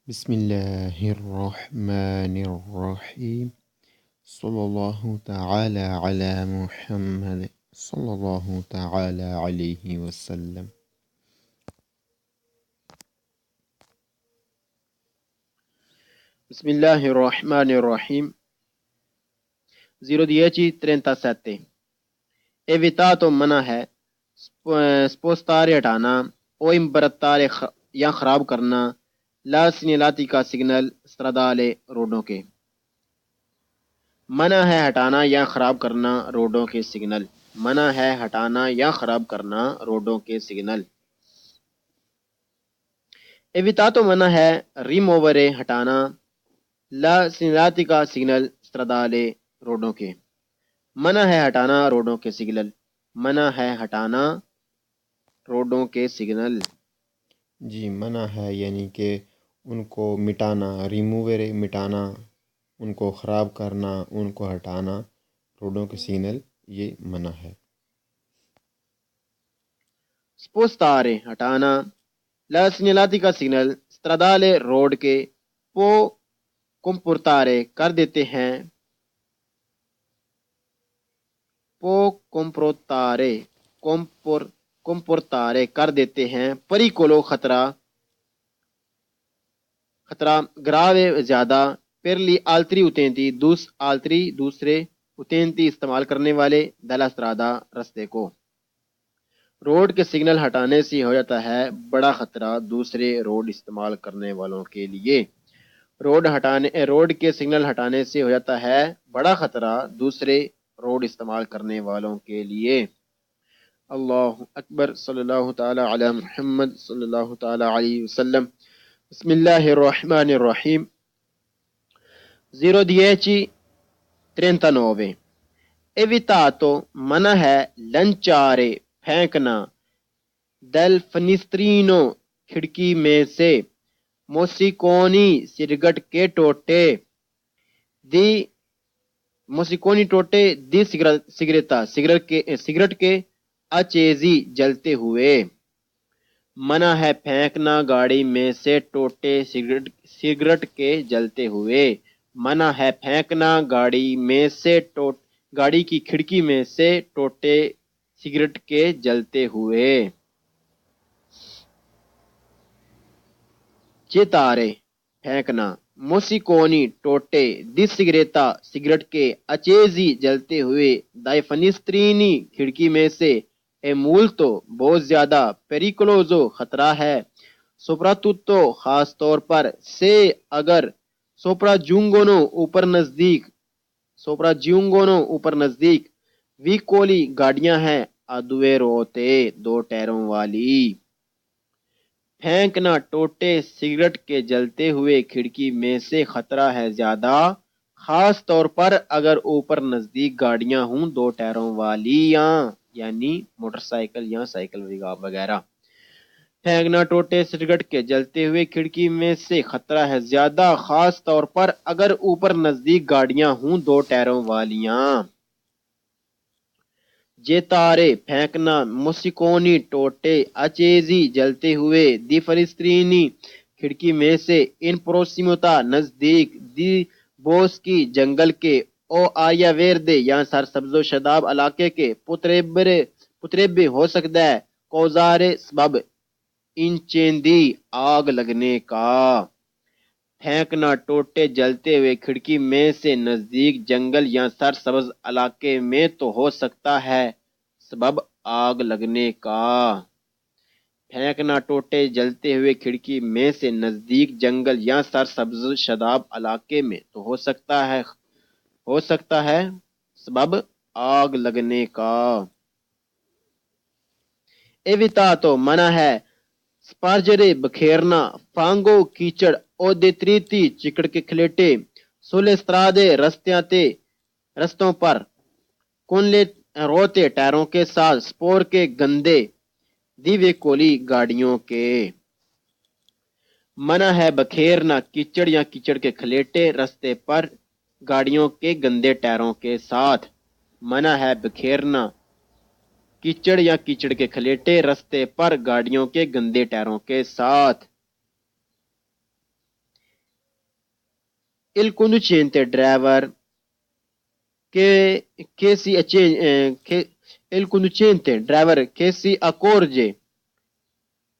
بسم اللہ الرحمن الرحیم صلی اللہ تعالی علی محمد صلی اللہ تعالی علیہ وسلم۔ بسم الله الرحمن الرحim. 01037 evitato منع ہے spostare ہٹانا o imbrattare یا خراب کرنا لا segnalati کا سگنل stradale روڈوں کے۔ منع ہے ہٹانا یا خراب کرنا روڈوں کے سگنل۔ منع ہے ہٹانا یا خراب کرنا روڈوں کے سگنل۔ evitato منع ہے rimuovere ہٹانا لا segnalati کا سگنل stradale روڈوں کے۔ منع ہے ہٹانا روڈوں کے سگنل۔ منع ہے ہٹانا روڈوں کے سگنل۔ جی منع ہے یعنی کہ ان کو مٹانا، ریموویرے مٹانا، ان کو خراب کرنا، ان کو ہٹانا، روڈوں کے سگنل، یہ منع ہے۔ spostare ہٹانا لا segnalati کا سگنل stradale روڈ کے پو comportare کر دیتے ہیں پو comportare کر دیتے ہیں pericolo خطرہ grave زیادہ per gli altri utenti دوسرے utenti استعمال کرنے والے della strada رستے کو۔ روڈ کے سگنل ہٹانے سے ہو جاتا ہے بڑا خطرہ دوسرے روڈ استعمال کرنے والوں کے لیے۔ روڈ کے سگنل ہٹانے سے ہو جاتا ہے بڑا خطرہ دوسرے روڈ استعمال کرنے والوں کے لیے۔ اللہ اکبر، صلی اللہ تعالی علی محمد صلی اللہ تعالی علیہ وسلم۔ بسم اللہ الرحمن الرحیم۔ 01039 evitato منع ہے lanciare پھینکنا del finestrino کھڑکی میں سے موسیقونی سگرٹ کے ٹوٹے دی موسیقونی ٹوٹے دی سگریتا سگرٹ کے اچیزی جلتے ہوئے۔ منع ہے پھینکنا گاڑی میں سے ٹوٹے سگرٹ کے جلتے ہوئے۔ منع ہے پھینکنا گاڑی کی کھڑکی میں سے ٹوٹے سگرٹ کے جلتے ہوئے۔ چیتارے پھینکنا موسیقونی ٹوٹے دی سگریتا سگرٹ کے اچیزی جلتے ہوئے دائی فنسترینی کھڑکی میں سے اے مولتو بہت زیادہ پیریکولوزو خطرہ ہے سوپراتوتو خاص طور پر سے اگر سوپرا جونگونو اوپر نزدیک وی کولی گاڑیاں ہیں ادوے روتے دو ٹیروں والی۔ پھینکنا ٹوٹے سگرٹ کے جلتے ہوئے کھڑکی میں سے خطرہ ہے زیادہ خاص طور پر اگر اوپر نزدیک گاڑیاں ہوں دو ٹیروں والی یعنی موٹر سائیکل یا سائیکل وغیرہ۔ پھینکنا ٹوٹے سگرٹ کے جلتے ہوئے کھڑکی میں سے خطرہ ہے زیادہ خاص طور پر اگر اوپر نزدیک گاڑیاں ہوں دو ٹیروں والیاں۔ جیتارے پھینکنا موسیقونی ٹوٹے اچیزی جلتے ہوئے دی فلسطینی کھڑکی میں سے ان پروسیموتا نزدیک دی بوسکی جنگل کے او آریا ویردے یا سرسبز و شاداب علاقے کے پتریبے ہو سکتا ہے کوزارے سبب انچیندی آگ لگنے کا۔ پھینکنا ٹوٹے جلتے ہوئے کھڑکی میں سے نزدیک جنگل یا سرسبز علاقے میں تو ہو سکتا ہے سبب آگ لگنے کا۔ پھینکنا ٹوٹے جلتے ہوئے کھڑکی میں سے نزدیک جنگل یا سرسبز شاداب علاقے میں تو ہو سکتا ہے سبب آگ لگنے کا۔ ایویتاتو منع ہے سپارجرے بکھیرنا فانگو کیچڑ او دیتریتی چکڑ کے کھلیٹے سولے استرادے رستوں پر کونلے روتے ٹائروں کے ساتھ سپور کے گندے دیوے کولی گاڑیوں کے۔ منع ہے بکھیرنا کیچڑ یا کیچڑ کے کھلیٹے رستے پر گاڑیوں کے گندے ٹائروں کے ساتھ۔ منع ہے بکھیرنا کیچڑ یا کیچڑ کے کھلیٹے رستے پر گاڑیوں کے گندے ٹائروں کے ساتھ۔ il conducente driver che si che il conducente driver che si accorge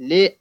le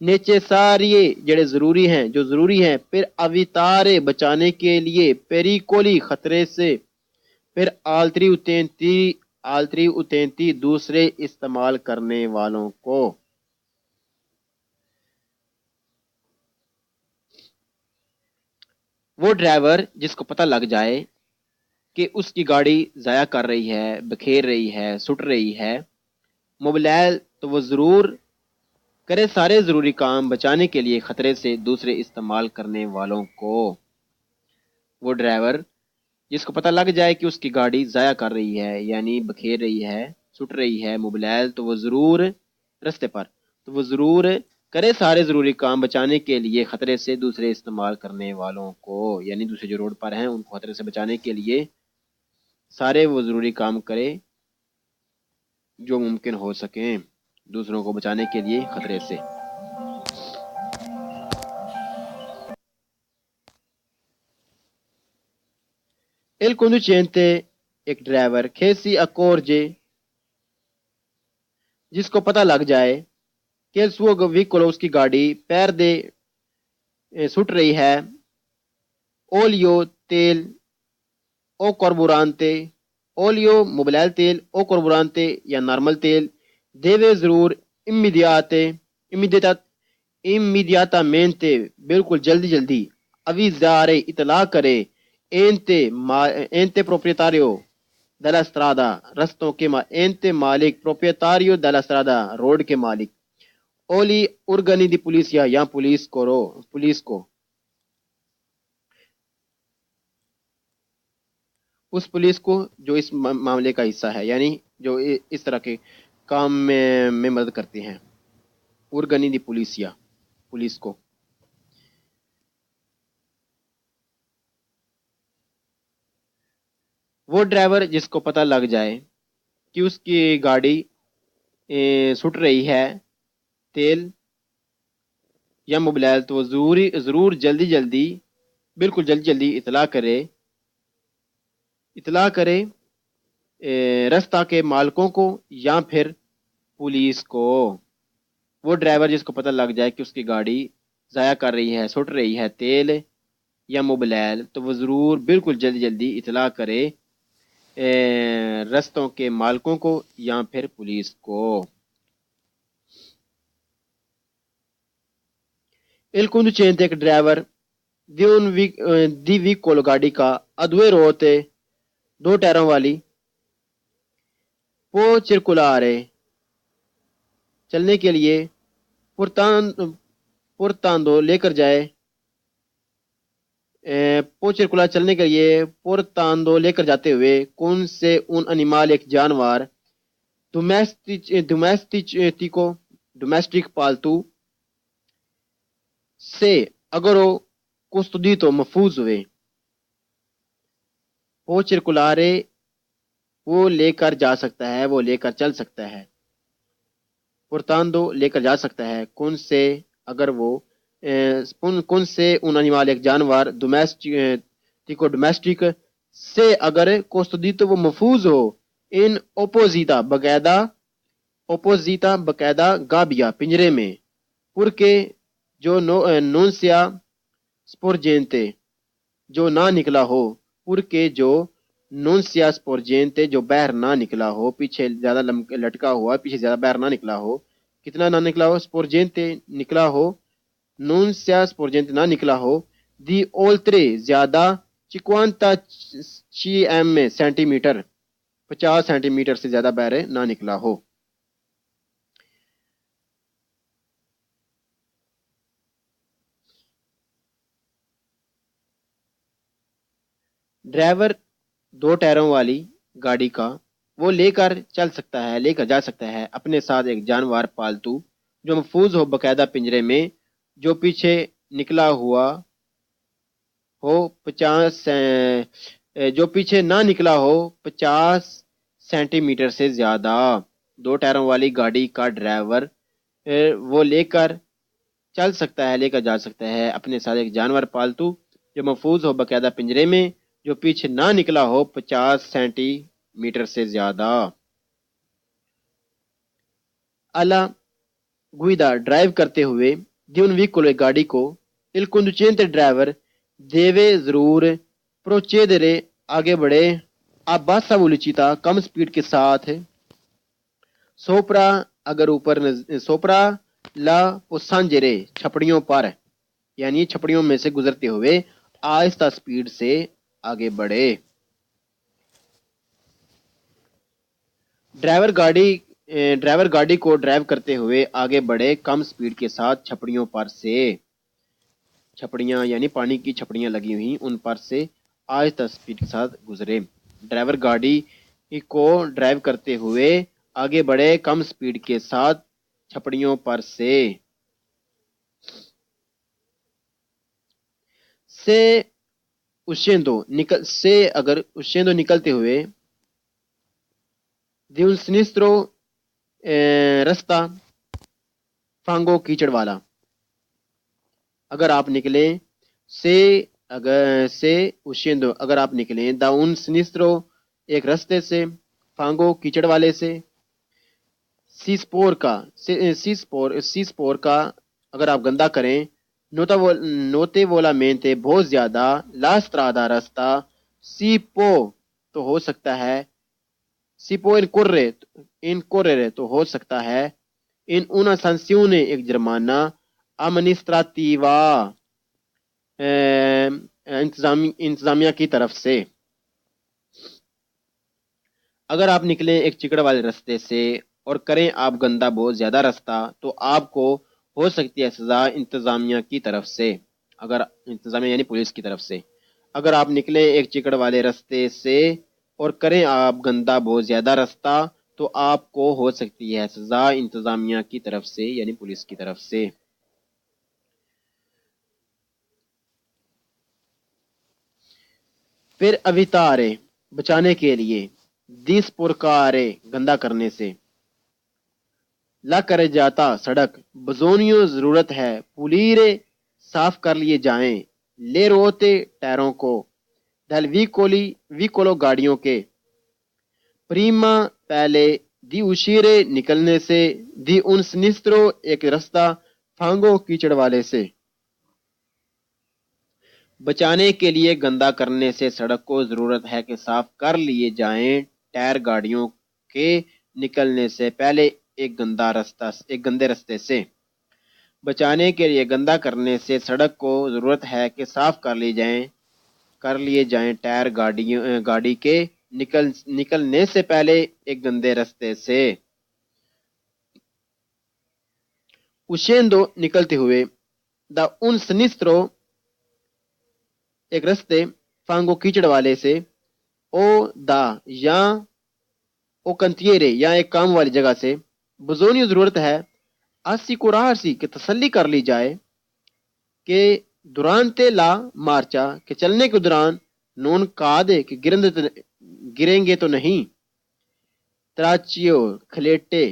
necessarie ਜਿਹੜੇ ਜ਼ਰੂਰੀ ہیں جو ضروری ہیں پھر evitare بچانے کے لیے pericoli خطرے سے پھر altri utenti دوسرے استعمال کرنے والوں کو وہ ڈرائیور جس کو پتہ لگ جائے کہ اس کی گاڑی ضائع کر رہی ہے بکھیر رہی ہے سٹ رہی ہے موبائل تو وہ ضرور کرے سارے ضروری کام بچانے کے لیے خطرے سے دوسرے استعمال کرنے والوں کو وہ ڈرائیور جس کو پتہ لگ جائے کہ اس کی گاڑی ضائع کر رہی ہے یعنی بکھیر رہی ہے سٹ رہی ہے موبائل تو وہ ضرور رستے پر تو وہ ضرور کرے سارے ضروری کام بچانے کے لیے خطرے سے دوسرے استعمال کرنے والوں کو یعنی دوسرے جو روڈ پر ہیں ان کو خطرے سے بچانے کے لیے سارے وہ ضروری کام کرے جو ممکن ہو سکیں دوسروں کو بچانے کے لیے خطرے سے il conducente ایک ڈرائیور che si accorge جس کو پتہ لگ جائے کہ il suo veicolo اس کی گاڑی پیر دے سٹ رہی ہے اولio تیل او کاربورانتے اولio موبائل تیل او کاربورانتے یا نارمل تیل deve ضرور immediatamente بالکل جلدی avvisare اطلاع کرے ente proprietario della strada رستوں کے ente مالک proprietario della strada روڈ کے مالک اولی organi di polizia یا پولیس کو اس پولیس کو جو اس معاملے کا حصہ ہے یعنی جو اس طرح کے کام میں مدد کرتے ہیں organi di polizia پولیس کو وہ ڈرائیور جس کو پتہ لگ جائے کہ اس کی گاڑی سٹ رہی ہے تیل یا موبائل تو وہ ضرور جلدی بالکل جلدی اطلاع کرے رستہ کے مالکوں کو یا پھر پولیس کو وہ ڈرائیور جس کو پتہ لگ جائے کہ اس کی گاڑی ضائع کر رہی ہے سٹ رہی ہے تیل یا موبائل تو وہ ضرور بالکل جلدی اطلاع کرے رستوں کے مالکوں کو یا پھر پولیس کو il conducente ایک ڈرائیور دی veicolo گاڑی کا ادوے روتے دو ٹائروں والی پو چرکولارے چلنے کے لیے پورتاندو لے کر جائے پو چرکولا چلنے کے لیے پورتاندو لے کر جاتے ہوئے کون سے ان انیمال ایک جانور ڈومیسٹک پالتو سے اگر وہ custodito محفوظ ہوئے وہ چرکولارے وہ لے کر جا سکتا ہے وہ لے کر چل سکتا ہے پورتاندو لے کر جا سکتا ہے کون سے اگر وہ کون سے ان انیمال ایک جانور ڈومیسٹک سے اگر custodito وہ محفوظ ہو ان opposita باقاعدہ گابیا پنجرے میں پور کے جو نونسیا سپورجینتے جو نہ نکلا ہو پور کے جو نونسیا سپورجینتے جو باہر نہ نکلا ہو پیچھے زیادہ لٹکا ہوا پیچھے زیادہ باہر نہ نکلا ہو کتنا نہ نکلا ہو سپورجینتے نکلا ہو نونسیا سپورجینتے نہ نکلا ہو دی اولترے زیادہ 50 سینٹی میٹر 50 سینٹی میٹر سے زیادہ باہر نہ نکلا ہو ڈرائیور دو ٹائروں والی گاڑی کا وہ لے کر چل سکتا ہے لے کر جا سکتا ہے اپنے ساتھ ایک جانور پالتو جو محفوظ ہو باقاعدہ پنجرے میں، جو پیچھے نکلا ہوا ہو 50 جو پیچھے نہ نکلا ہو 50 سینٹی میٹر سے زیادہ۔ دو ٹائروں والی گاڑی کا ڈرائیور وہ لے کر چل سکتا ہے، لے کر جا سکتا ہے اپنے ساتھ ایک جانور پالتو جو محفوظ ہو باقاعدہ پنجرے میں، جو پیچھے نہ نکلا ہو 50 سینٹی میٹر سے زیادہ۔ اعلیٰ guida ڈرائیو کرتے ہوئے di un veicolo گاڑی کو il conducente ڈرائیور deve ضرور procedere آگے بڑھے a bassa velocità come speed کے ساتھ sopra اگر اوپر sopra la possangere چھپڑیوں پر، یعنی چھپڑیوں میں سے گزرتے ہوئے آہستہ سپیڈ سے آگے بڑھے۔ ڈرائیور گاڑی کو ڈرائیو کرتے ہوئے آگے بڑھے کم سپیڈ کے ساتھ چھپڑیوں پر سے، چھپڑیاں یعنی پانی کی چھپڑیاں لگی ہوئی ان پر سے آہستہ سپیڈ کے ساتھ گزرے۔ ڈرائیور گاڑی کو ڈرائیو کرتے ہوئے آگے بڑھے کم سپیڈ کے ساتھ چھپڑیوں پر سے۔ سے اگر uscendo نکلتے ہوئے di un sinistro رستہ فانگو کیچڑ والا، اگر آپ نکلیں سے uscendo اگر آپ نکلیں da un sinistro ایک رستے سے، فانگو کیچڑ والے سے، سی سپور کا اگر آپ گندا کریں، نوتے وولامنتے بہت زیادہ، لا strada راستہ، سی پو تو ہو سکتا ہے، سی پو انکوررے تو ہو سکتا ہے، ان una sanzione ایک جرمانہ، amministrativa انتظامیہ کی طرف سے۔ اگر آپ نکلیں ایک چکڑ والے رستے سے اور کریں آپ گندا بہت زیادہ رستہ، تو آپ کو ہو سکتی ہے سزا انتظامیہ کی طرف سے، اگر انتظامیہ یعنی پولیس کی طرف سے۔ اگر آپ نکلیں ایک چکڑ والے رستے سے اور کریں آپ گندا بہت زیادہ رستہ، تو آپ کو ہو سکتی ہے سزا انتظامیہ کی طرف سے یعنی پولیس کی طرف سے۔ پھر اویتارے بچانے کے لیے، دیس پرکارے گندا کرنے سے، لا کرے جاتا سڑک، بزونیو ضرورت ہے، پولیرے صاف کر لیے جائیں، لے روتے ٹائروں کو، دل ویکولو گاڑیوں کے، پریما پہلے، دی uscire نکلنے سے، دی un sinistro ایک رستہ، فانگو کیچڑ والے سے۔ بچانے کے لیے گندا کرنے سے سڑک کو ضرورت ہے کہ صاف کر لیے جائیں ٹائر گاڑیوں کے نکلنے سے پہلے ایک گندے رستے سے۔ بچانے کے لیے گندا کرنے سے سڑک کو ضرورت ہے کہ صاف کر لیے جائیں ٹائر گاڑی کے نکلنے سے پہلے ایک گندے رستے سے۔ uscendo نکلتے ہوئے، دا un sinistro ایک رستے، فانگو کیچڑ والے سے، او دا یا او کنتیرے یا ایک کام والی جگہ سے، بزونی ضرورت ہے، assicurarsi کہ تسلی کر لی جائے، کہ durante la marcia کہ چلنے کے دوران، non cade کہ گریں گے تو نہیں، traccio کھلیٹے،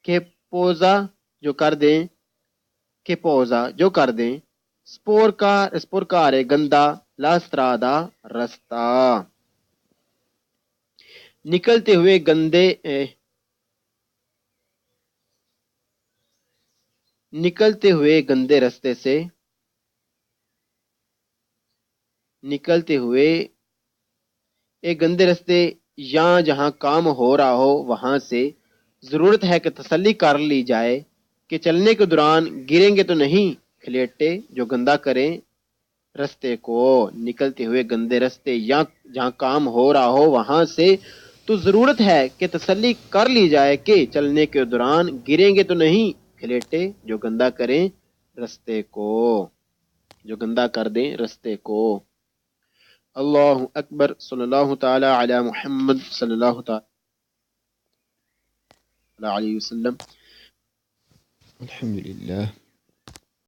کہ پوزا جو کر دیں، کہ پوزا جو کر دیں، سپورکارے گندا، لا strada رستہ۔ نکلتے ہوئے گندے رستے سے، نکلتے ہوئے ایک گندے رستے یا جہاں کام ہو رہا ہو وہاں سے، ضرورت ہے کہ تسلی کر لی جائے کہ چلنے کے دوران گریں گے تو نہیں، کھلیٹے جو گندا کریں رستے کو، نکلتے ہوئے گندے رستے یا جہاں کام ہو رہا ہو وہاں سے، تو ضرورت ہے کہ تسلی کر لی جائے کہ چلنے کے دوران گریں گے تو نہیں، کھلیٹے جو گندا کریں رستے کو، جو گندا کر دیں رستے کو۔ اللہ اکبر، صلی اللہ تعالی علی محمد صلی اللہ تعالی علیہ وسلم۔ الحمد لله.